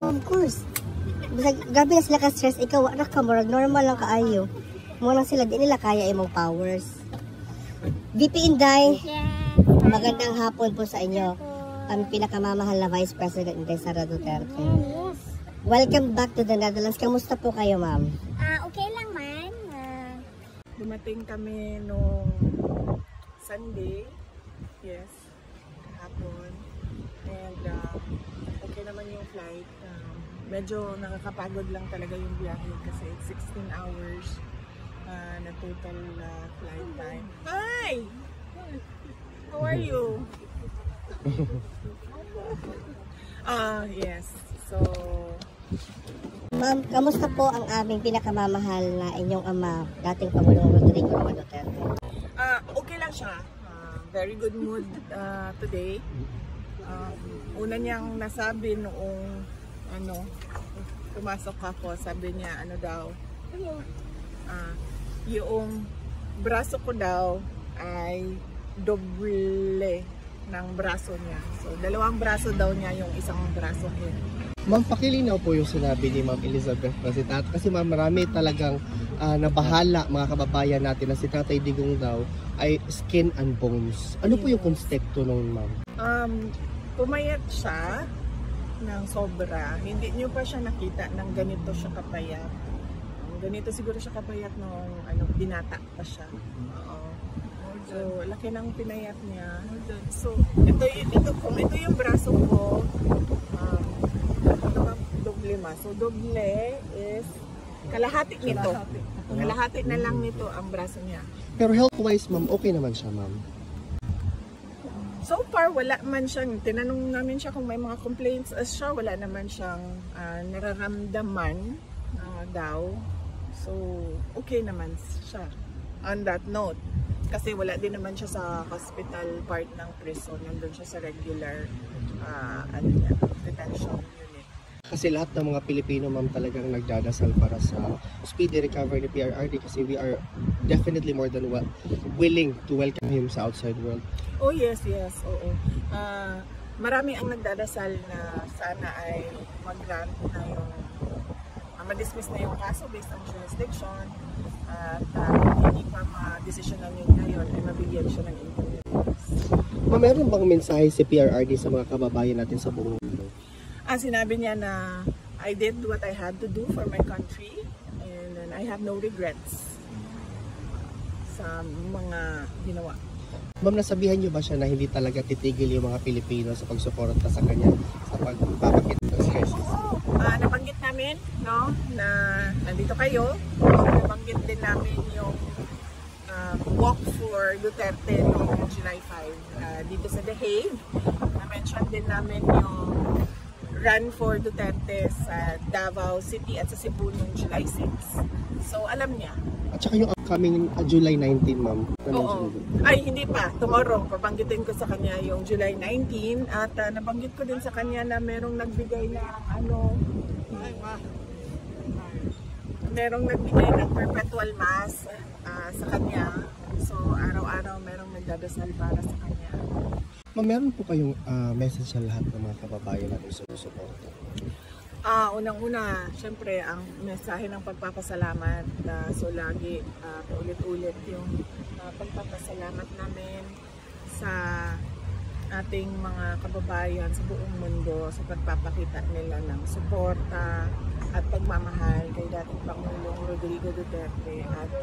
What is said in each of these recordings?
Of course. Grabe na sila ka-stress. Ikaw, wala ka, normal lang kaayo. Muna sila, di nila kaya imong powers. VP Inday, magandang hapon po sa inyo. Ang pinakamamahal na Vice President Inday Sara Duterte. Welcome back to the Netherlands. Kamusta po kayo, ma'am? Okay lang man. Dumating kami nung Sunday. Yes, hapon. And okay naman yung flight. Medyo nakakapagod lang talaga yung biyahe kasi it's 16 hours na total flight time. Hi! How are you? Yes. So, ma'am, kamusta po ang aming pinakamamahal na inyong ama, dating Pangulong Rodrigo Duterte? Okay lang siya. Very good mood today. Una niyang nasabi noong pumasok ako, sabi niya daw, yung braso ko daw ay doble ng braso niya. So, dalawang braso daw niya yung isang braso ko. Ma'am, pakilinaw po yung sinabi ni Ma'am Elizabeth President. Kasi ma'am, marami talagang nabahala mga kababayan natin na si Tatay Digong daw ay skin and bones. Ano po yung konsepto noon, ma'am? Pumayat siya ng sobra. Hindi niyo pa siya nakita ng ganito siya kapayat. Ganito siguro siya kapayat nung binata pa siya. So, laki ng pinayat niya. So, ito yung braso ko. Doble ma. So, doble is kalahati nito. Kalahati na lang nito ang braso niya. Pero health-wise, ma'am, okay naman siya, ma'am? So far, wala man siyang, tinanong namin siya kung may mga complaints siya, wala naman siyang nararamdaman daw. So, okay naman siya on that note. Kasi wala din naman siya sa hospital part ng prison. Nandun siya sa regular detention unit. Kasi lahat ng mga Pilipino, ma'am, talagang nagdadasal para sa speedy recovery ni PRRD kasi we are definitely more than willing to welcome him sa outside world. Oh yes, oo. Marami ang nagdadasal na sana ay mag-grant na yung ma-dismiss na yung kaso based on jurisdiction at hindi pa ma-desisyonan yun ngayon ay mabigyan siya ng impunity. Ma'am, meron bang mensahe si PRRD sa mga kababayan natin sa buong mundo? Sinabi niya na I did what I had to do for my country and I have no regrets sa mga ginawa. Ma'am, nasabihan niyo ba siya na hindi talaga titigil yung mga Pilipino sa pagsuporta sa kanya sa pagpapakita ng crisis? Nabanggit namin na nandito kayo. Nabanggit din namin yung walk for Duterte noong July 5 dito sa The Hague. Na-mention din namin yung run for Duterte sa Davao City at sa Cebu noong July 6. So alam niya. At saka yung upcoming July 19, ma'am. Oo. Ay, hindi pa. Tomorrow, babanggitin ko sa kanya yung July 19 at nabanggit ko din sa kanya na merong nagbigay ng merong nagbigay ng perpetual mass sa kanya. So, araw-araw merong nagdadasal para sa kanya. Ma'am, meron po kayong message sa lahat ng mga kababayan natin sa susuporta? Unang-una, syempre, ang mensahe ng pagpapasalamat. So, lagi, paulit-ulit yung pagpapasalamat namin sa ating mga kababayan sa buong mundo sa pagpapakita nila ng suporta at pagmamahal kay dating Pangulong Rodrigo Duterte. At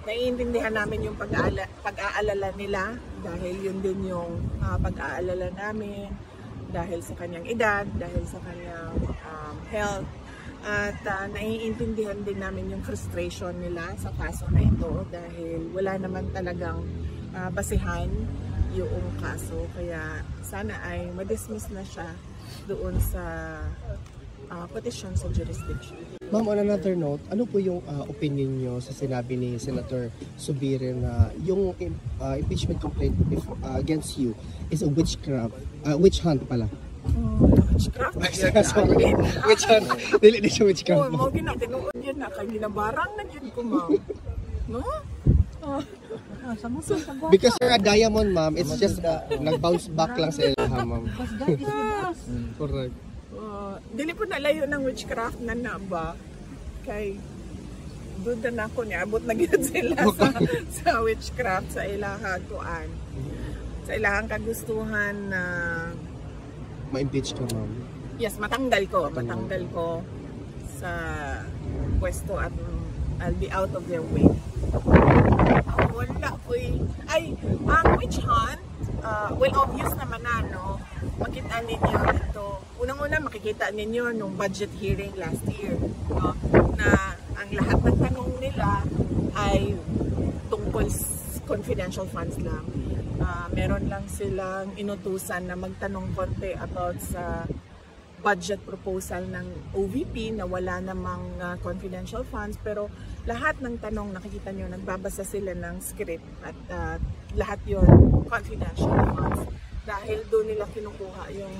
naiintindihan namin yung pag-aalala nila dahil yun din yung pag-aalala namin dahil sa kanyang edad, dahil sa kanyang health. At naiintindihan din namin yung frustration nila sa kaso na ito dahil wala naman talagang basihan yung kaso. Kaya sana ay ma-dismiss na siya doon sa petition sa jurisdiction. Ma'am, on another note, ano po yung opinion nyo sa sinabi ni Senator Zubiri na yung impeachment complaint against you is a witch hunt pala? Witchcraft? Sorry. Witch hunt. Dili di siya witchcraft. Mo ginatinuod yun na kay ginabarang na yun ko, ma'am. No? Because you're a diamond, ma'am, it's just nag-bounce back lang sa ilha, ma'am. Because God is with us. Correct. Dili po nalayo ng witchcraft na ba? Kay doon na ako niabot na gyud sila sa witchcraft sa ilahang kuan. Sa ilahang kagustuhan na Ma-impeach ka, ma'am. yes, matanggal ko sa pwesto at I'll be out of their way. Wala ko'y ang witch hunt, well, obvious naman na, no? Makita ninyo ito. Unang-una, makikita ninyo nung budget hearing last year, no? Na ang lahat ng tanong nila ay tungkol confidential funds lang. Meron lang silang inutusan na magtanong konti about sa budget proposal ng OVP na wala namang confidential funds, pero lahat ng tanong nakikita nyo, nagbabasa sila ng script at lahat yon confidential funds dahil doon nila kinukuha yung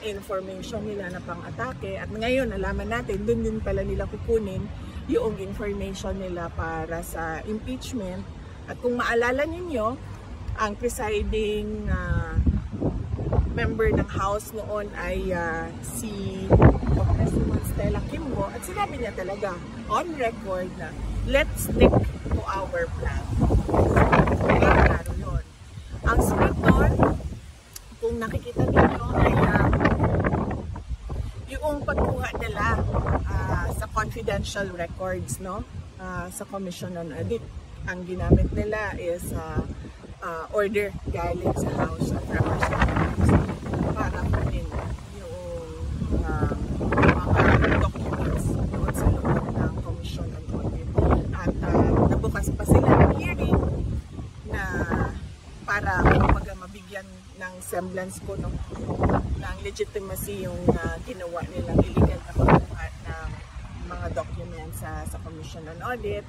information nila na pang-atake, at ngayon nalaman natin doon din pala nila kukunin yung information nila para sa impeachment. At kung maalala ninyo, ang presiding member ng House noon ay si Congresswoman Stella Kimbo, at sinabi niya talaga on record na let's stick to our plan. Klaro yun. Ang sunod doon, kung nakikita ninyo, ay yung pagkuha nila sa confidential records, no? Sa Commission on Audit. Ang ginamit nila is order galing sa House of Representatives para kunin yung mga documents doon sa loob ng Commission on Audit. At nabukas pa sila ng hearing na para mabigyan ng semblance ko ng legitimacy yung ginawa nilang illegal na pagkuha ng mga documents sa Commission on Audit.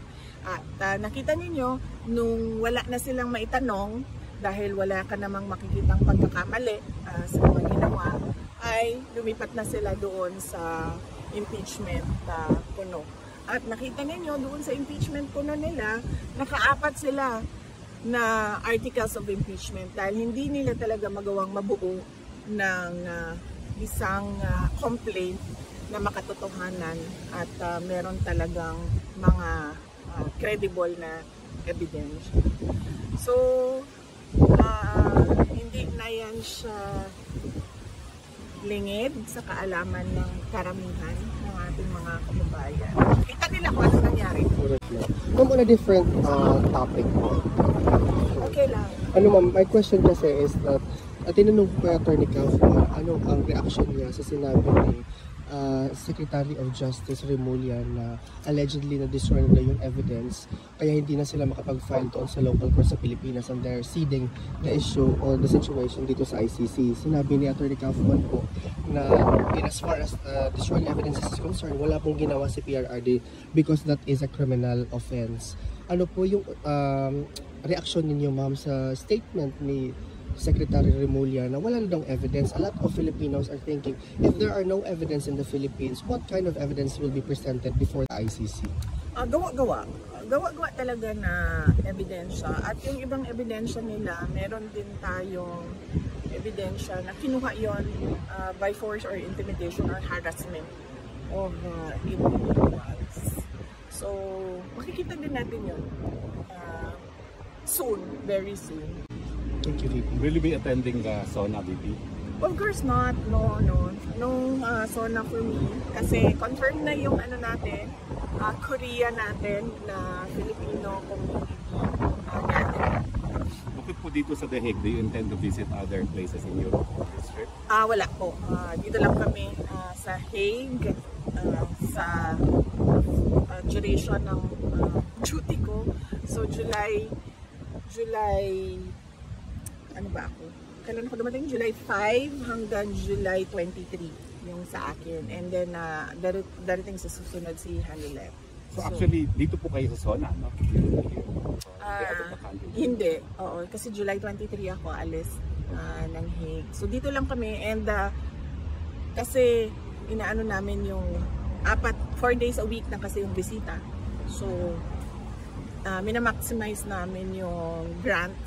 At nakita ninyo, nung wala na silang maitanong, dahil wala ka namang makikitang pagkakamali sa mga ginawa, ay lumipat na sila doon sa impeachment puno. At nakita ninyo, doon sa impeachment puno nila, nakaapat sila na articles of impeachment dahil hindi nila talaga magawang mabuo ng isang complaint na makatotohanan at meron talagang mga credible na evidence. So, hindi na yan siya lingid sa kaalaman ng karamihan ng ating mga kababayan. Kita nila kung ano nangyari. Ma'am, on a different topic. Okay lang. Ma'am, my question kasi is that tinanong ko kay Attorney Kaufman, ano ang reaction niya sa sinabi ni Secretary of Justice Remulla na allegedly na-destroy nila yung evidence kaya hindi na sila makapag-file doon sa local court sa Pilipinas and they're ceding the issue or the situation dito sa ICC. Sinabi ni Attorney Kaufman po na as far as destroying evidence is concerned, wala pong ginawa si PRRD because that is a criminal offense. Ano po yung reaction ninyo, ma'am, sa statement ni Secretary Remulla na wala na daw evidence? A lot of Filipinos are thinking, if there are no evidence in the Philippines, what kind of evidence will be presented before the ICC? Gawa-gawa talaga na ebidensya. At yung ibang ebidensya nila, meron din tayong ebidensya na kinuha yon by force or intimidation or harassment of individuals. So, makikita din natin yun soon, very soon. Thank you, VP. Will you be attending the SONA, VP? Of course not. No. SONA for me. Kasi confirmed na yung ano natin, Korea natin na Filipino community natin. Bukod po dito sa The Hague, do you intend to visit other places in Europe this trip? Wala po. Dito lang kami sa Hague, sa duration ng duty ko. So July ano ba ako? Kailan ako dumating? July 5 hanggang July 23 yung sa akin. And then, darating sa susunod si Hanilet. So actually, dito po kayo sa SONA, no? Hindi. Oo. Kasi July 23 ako alis ng Hague. So dito lang kami. And kasi inaano namin yung 4 days a week na kasi yung bisita. So, minamaximize namin yung grant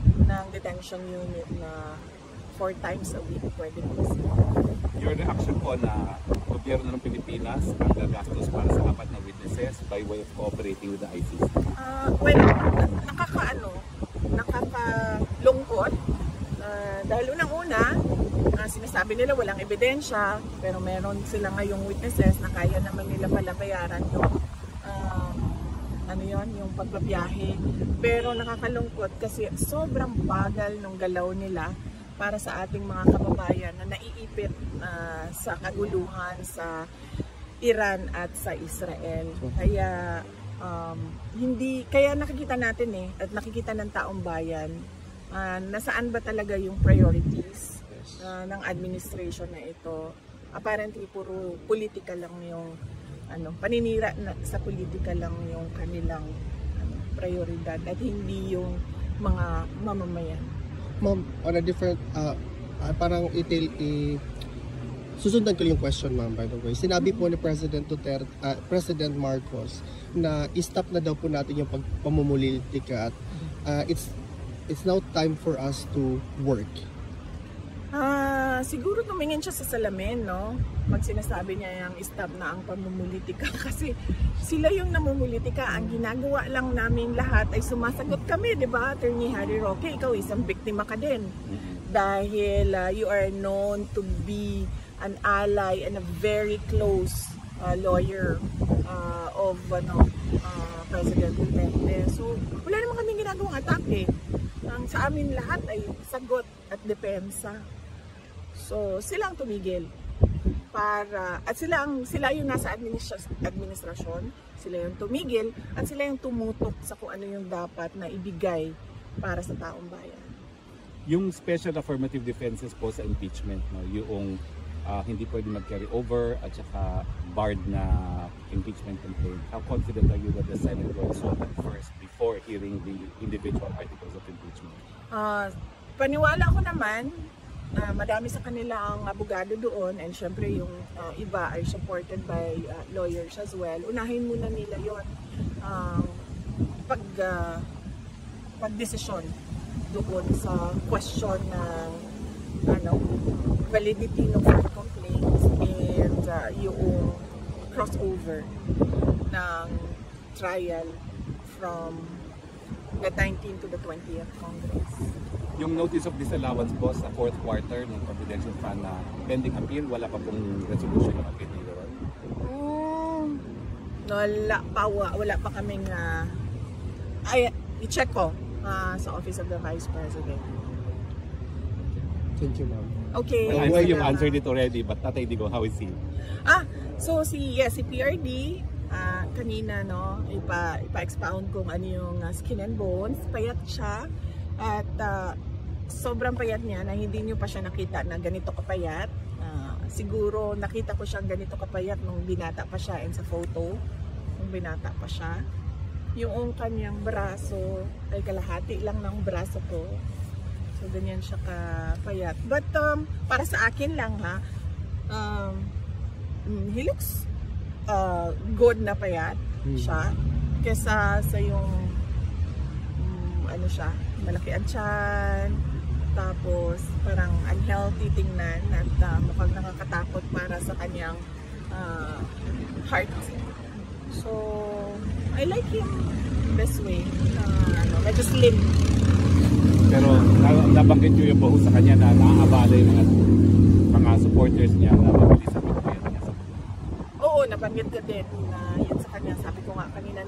ng detention unit na 4 times a week pwede mag-visit. Your reaction po na gobyerno ng Pilipinas ang gagastos para sa 4 na witnesses by way of cooperating with the ICC? Well, nakakalungkot. Dahil unang-una, sinasabi nila walang ebidensya, pero meron sila ngayong witnesses na kaya naman nila pala bayaran yung pagbabiyahe. Pero nakakalungkot kasi sobrang bagal ng galaw nila para sa ating mga kababayan na naiipit sa kaguluhan sa Iran at sa Israel. Kaya kaya nakikita natin at nakikita ng taong bayan nasaan ba talaga yung priorities ng administration na ito. Apparently puro politika lang yung paninira sa politika lang yung kanilang prioridad at hindi yung mga mamamayan. Ma'am, on a different, parang susundan ko yung question, ma'am, by the way. Sinabi po ni President President Marcos na i-stop na daw po natin yung pamumulitika at it's now time for us to work. Siguro tumingin siya sa salamin, no? Pag sinasabi niya yung stop na ang pamumulitika kasi sila yung namumulitika. Ang ginagawa lang namin lahat ay sumasagot kami, di ba? Attorney Harry Roque, ikaw isang biktima ka din. Dahil you are known to be an ally and a very close lawyer of President Duterte. So, wala naman kaming ginagawang atake. Ang sa amin lahat ay sagot at depensa. So, sila ang tumigil at sila yung nasa administrasyon, sila yung tumigil at sila yung tumutok sa kung ano yung dapat na ibigay para sa taong bayan. Yung special affirmative defenses po sa impeachment, no, yung hindi pwede mag-carry over at saka barred na impeachment complaint. How confident are you that the Senate will solve it first before hearing the individual articles of impeachment? Paniwala ko naman, madami sa kanila ang abogado doon and syempre yung iba ay supported by lawyers as well. Unahin muna nila yon pagdesisyon doon sa question ng validity ng court complaints and yung crossover ng trial from the 19th to the 20th Congress. Yung notice of disallowance po sa 4th quarter ng confidential fund na pending appeal, wala pa pong resolution ng appeal nila? Wala pa kaming i-check ko sa Office of the Vice President. Thank you, ma'am. Okay. Well, I know you've answered it already, but Tatay Digong, how is he? So si PRD, kanina ipa-expound kung ano yung skin and bones, payat siya at sobrang payat niya na hindi niyo pa siya nakita na ganito kapayat. Siguro nakita ko siyang ganito kapayat nung binata pa siya and sa photo nung binata pa siya. Yung kanyang braso ay kalahati lang ng braso ko. So ganyan siya kapayat. But para sa akin lang he looks good na payat siya kesa sa yung malaki ang tiyan, tapos parang unhealthy tingnan at mukhang nakakatakot para sa kanyang heart. So I like him this way, medyo slim. Pero nabanggit nyo yung baho sa kanya na naaabala yung mga supporters niya na mabilis ang pagbayad niya sa buhay. Oo, nabanggit ko din na yun sa kanya. Sabi ko nga kanina,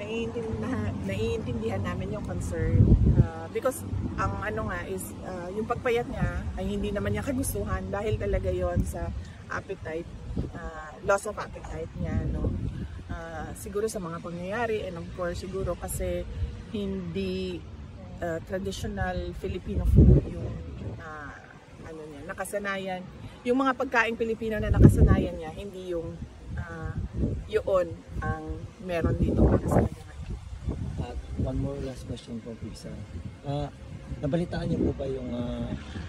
naiintindihan namin yung concern. Because ang is yung pagpayat niya ay hindi naman niya kagustuhan dahil talaga yon sa appetite, loss of appetite niya. Siguro sa mga pangyayari and of course siguro kasi hindi traditional Filipino food yung niya, nakasanayan. Yung mga pagkain Pilipino na nakasanayan niya, hindi yung yun ang meron dito para sa kanya. One more last question po, please. Nabalitaan niyo po ba yung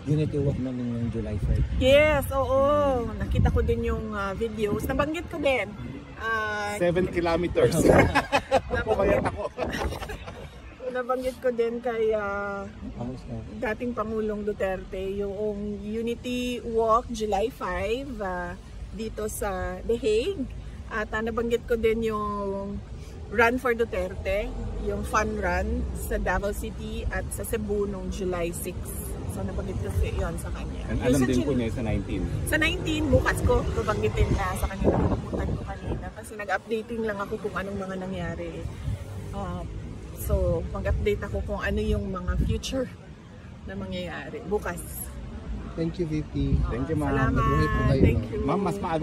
unity walk namin ng July 5? Yes, oo. Nakita ko din yung videos. Nabanggit ko din. 7 kilometers. Pumayat ako. nabanggit ko din kay Ayos na. dating Pangulong Duterte yung Unity Walk July 5 dito sa The Hague. At nabanggit ko din yung Run for Duterte, yung fun run sa Davao City at sa Cebu noong July 6. So nabanggit ko yun sa kanya. And alam din po niya sa 19. Sa 19, bukas ko babanggitin na sa kanya, nakalimutan ko kanina kasi nag-updating lang ako kung anong mga nangyari. So mag-update ako kung ano yung mga future na mangyayari bukas. Thank you, VP. Thank you, ma'am. Salamat. Mabuhay po kayo, Thank ma'am. you. Ma'am, mas maaga